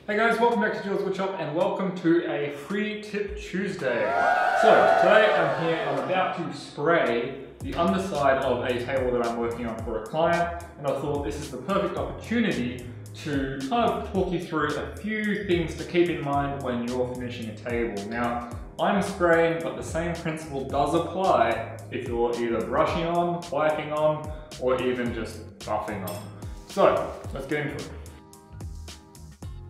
Hey guys, welcome back to Jules Woodshop and welcome to a free tip Tuesday. So today I'm about to spray the underside of a table that I'm working on for a client, and I thought this is the perfect opportunity to kind of talk you through a few things to keep in mind when you're finishing a table. Now, I'm spraying, but the same principle does apply if you're either brushing on, wiping on, or even just buffing on. So let's get into it.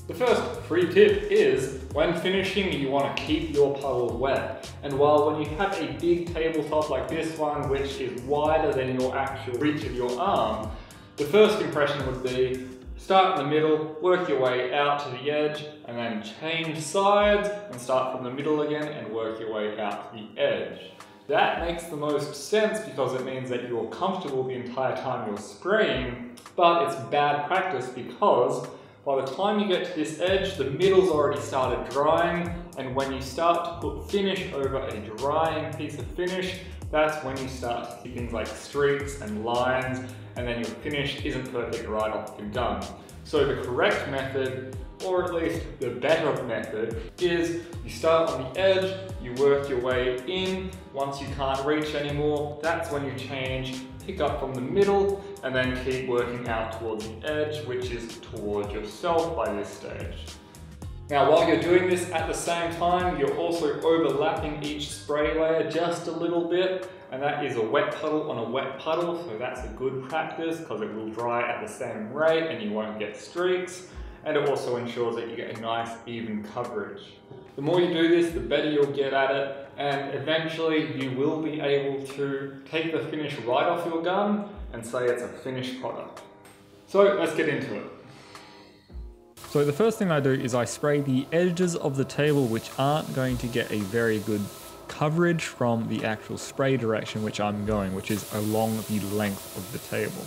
The first free tip is, when finishing, you want to keep your puddles wet. And while when you have a big tabletop like this one, which is wider than your actual reach of your arm, the first impression would be, start in the middle, work your way out to the edge, and then change sides, and start from the middle again and work your way out to the edge. That makes the most sense because it means that you're comfortable the entire time you're spraying, but it's bad practice because by the time you get to this edge, the middle's already started drying, and when you start to put finish over a drying piece of finish, that's when you start to see things like streaks and lines, and then your finish isn't perfect right off the gun. So the correct method, or at least the better method, is you start on the edge, you work your way in. Once you can't reach anymore, that's when you change, pick up from the middle, and then keep working out towards the edge, which is towards yourself by this stage. Now, while you're doing this at the same time, you're also overlapping each spray layer just a little bit, and that is a wet puddle on a wet puddle, so that's a good practice because it will dry at the same rate and you won't get streaks, and it also ensures that you get a nice even coverage. The more you do this, the better you'll get at it, and eventually you will be able to take the finish right off your gun and say it's a finished product. So let's get into it. So the first thing I do is I spray the edges of the table which aren't going to get a very good coverage from the actual spray direction which I'm going, which is along the length of the table.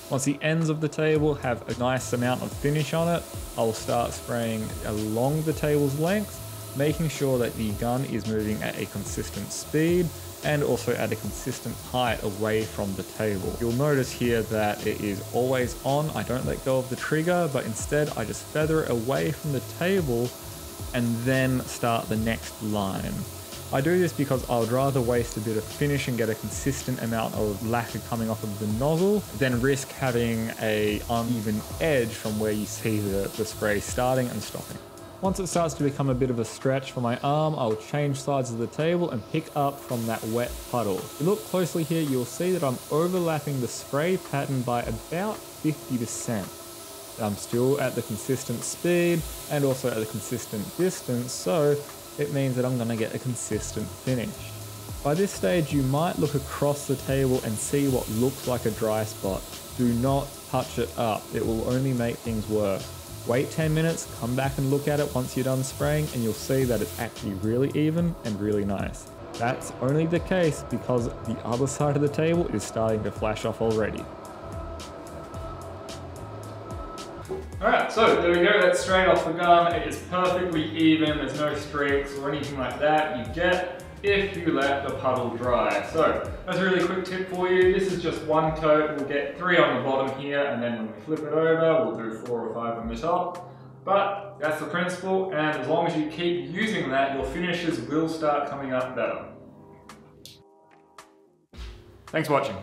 Once the ends of the table have a nice amount of finish on it, I'll start spraying along the table's length, making sure that the gun is moving at a consistent speed and also at a consistent height away from the table. You'll notice here that it is always on. I don't let go of the trigger, but instead I just feather it away from the table and then start the next line. I do this because I would rather waste a bit of finish and get a consistent amount of lacquer coming off of the nozzle than risk having an uneven edge from where you see the spray starting and stopping. Once it starts to become a bit of a stretch for my arm, I'll change sides of the table and pick up from that wet puddle. If you look closely here, you'll see that I'm overlapping the spray pattern by about 50%. I'm still at the consistent speed and also at the consistent distance, so it means that I'm going to get a consistent finish. By this stage, you might look across the table and see what looks like a dry spot. Do not touch it up, it will only make things worse. Wait 10 minutes, come back and look at it once you're done spraying, and you'll see that it's actually really even and really nice. That's only the case because the other side of the table is starting to flash off already. Alright, so there we go, that's straight off the gun. It is perfectly even, there's no streaks or anything like that you get if you let the puddle dry. So that's a really quick tip for you. This is just one coat. We'll get 3 on the bottom here, and then when we flip it over, we'll do 4 or 5 on the top. But that's the principle, and as long as you keep using that, your finishes will start coming up better. Thanks for watching.